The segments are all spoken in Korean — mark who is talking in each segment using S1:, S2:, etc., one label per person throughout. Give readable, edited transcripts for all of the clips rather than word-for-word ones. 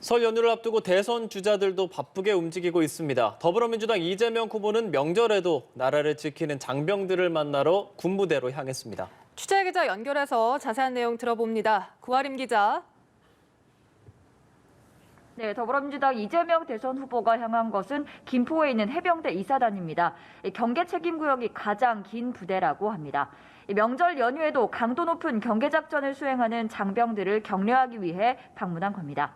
S1: 설 연휴를 앞두고 대선 주자들도 바쁘게 움직이고 있습니다. 더불어민주당 이재명 후보는 명절에도 나라를 지키는 장병들을 만나러 군부대로 향했습니다.
S2: 취재 기자 연결해서 자세한 내용 들어봅니다. 구하림 기자.
S3: 네, 더불어민주당 이재명 대선 후보가 향한 것은 김포에 있는 해병대 이사단입니다. 경계 책임 구역이 가장 긴 부대라고 합니다. 명절 연휴에도 강도 높은 경계 작전을 수행하는 장병들을 격려하기 위해 방문한 겁니다.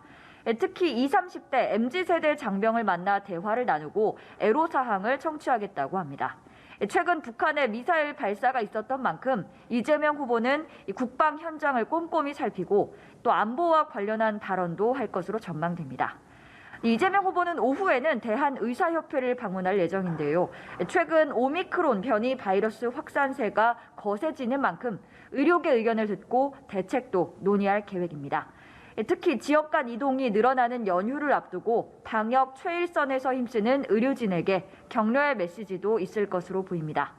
S3: 특히 20, 30대 MZ세대 장병을 만나 대화를 나누고 애로사항을 청취하겠다고 합니다. 최근 북한의 미사일 발사가 있었던 만큼 이재명 후보는 국방 현장을 꼼꼼히 살피고 또 안보와 관련한 발언도 할 것으로 전망됩니다. 이재명 후보는 오후에는 대한의사협회를 방문할 예정인데요. 최근 오미크론 변이 바이러스 확산세가 거세지는 만큼 의료계 의견을 듣고 대책도 논의할 계획입니다. 특히 지역 간 이동이 늘어나는 연휴를 앞두고 방역 최일선에서 힘쓰는 의료진에게 격려의 메시지도 있을 것으로 보입니다.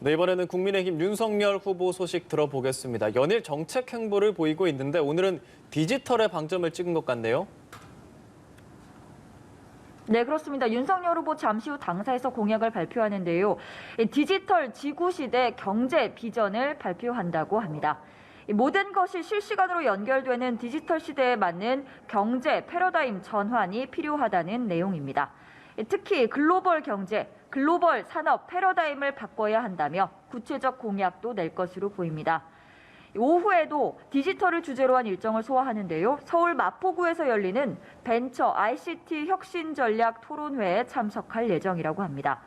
S1: 네, 이번에는 국민의힘 윤석열 후보 소식 들어보겠습니다. 연일 정책 행보를 보이고 있는데 오늘은 디지털에 방점을 찍은 것 같네요.
S3: 네, 그렇습니다. 윤석열 후보 잠시 후 당사에서 공약을 발표하는데요. 디지털 지구시대 경제 비전을 발표한다고 합니다. 모든 것이 실시간으로 연결되는 디지털 시대에 맞는 경제 패러다임 전환이 필요하다는 내용입니다. 특히 글로벌 경제, 글로벌 산업 패러다임을 바꿔야 한다며 구체적 공약도 낼 것으로 보입니다. 오후에도 디지털을 주제로 한 일정을 소화하는데요. 서울 마포구에서 열리는 벤처 ICT 혁신 전략 토론회에 참석할 예정이라고 합니다.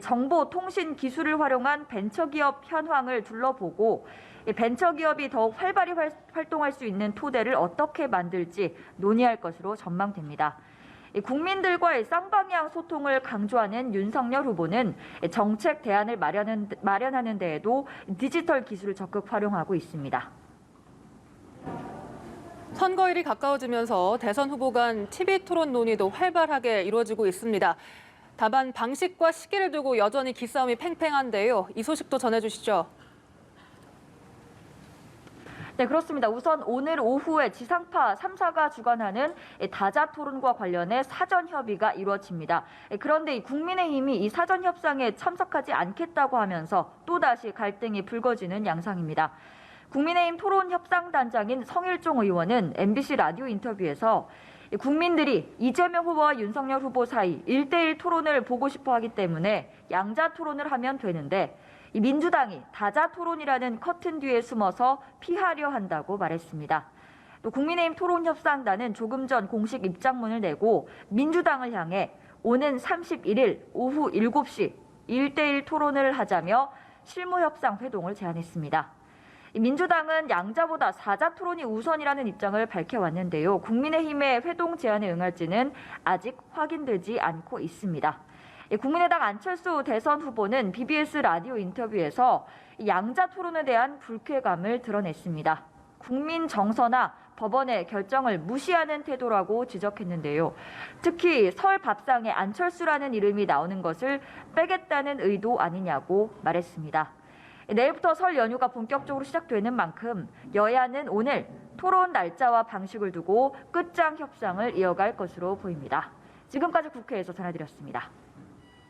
S3: 정보 통신 기술을 활용한 벤처기업 현황을 둘러보고 벤처기업이 더욱 활발히 활동할 수 있는 토대를 어떻게 만들지 논의할 것으로 전망됩니다. 국민들과의 쌍방향 소통을 강조하는 윤석열 후보는 정책 대안을 마련하는 데에도 디지털 기술을 적극 활용하고 있습니다.
S2: 선거일이 가까워지면서 대선 후보 간 TV 토론 논의도 활발하게 이루어지고 있습니다. 다만 방식과 시기를 두고 여전히 기싸움이 팽팽한데요. 이 소식도 전해주시죠.
S3: 네, 그렇습니다. 우선 오늘 오후에 지상파 3사가 주관하는 다자 토론과 관련해 사전 협의가 이루어집니다. 그런데 이 국민의힘이 이 사전 협상에 참석하지 않겠다고 하면서 또다시 갈등이 불거지는 양상입니다. 국민의힘 토론협상단장인 성일종 의원은 MBC 라디오 인터뷰에서 국민들이 이재명 후보와 윤석열 후보 사이 1대1 토론을 보고 싶어 하기 때문에 양자 토론을 하면 되는데 이 민주당이 다자 토론이라는 커튼 뒤에 숨어서 피하려 한다고 말했습니다. 또 국민의힘 토론협상단은 조금 전 공식 입장문을 내고 민주당을 향해 오는 31일 오후 7시 1대1 토론을 하자며 실무협상 회동을 제안했습니다. 민주당은 양자보다 사자 토론이 우선이라는 입장을 밝혀왔는데요. 국민의힘의 회동 제안에 응할지는 아직 확인되지 않고 있습니다. 국민의당 안철수 대선 후보는 BBS 라디오 인터뷰에서 양자 토론에 대한 불쾌감을 드러냈습니다. 국민 정서나 법원의 결정을 무시하는 태도라고 지적했는데요. 특히 설 밥상에 안철수라는 이름이 나오는 것을 빼겠다는 의도 아니냐고 말했습니다. 내일부터 설 연휴가 본격적으로 시작되는 만큼 여야는 오늘 토론 날짜와 방식을 두고 끝장 협상을 이어갈 것으로 보입니다. 지금까지 국회에서 전해드렸습니다.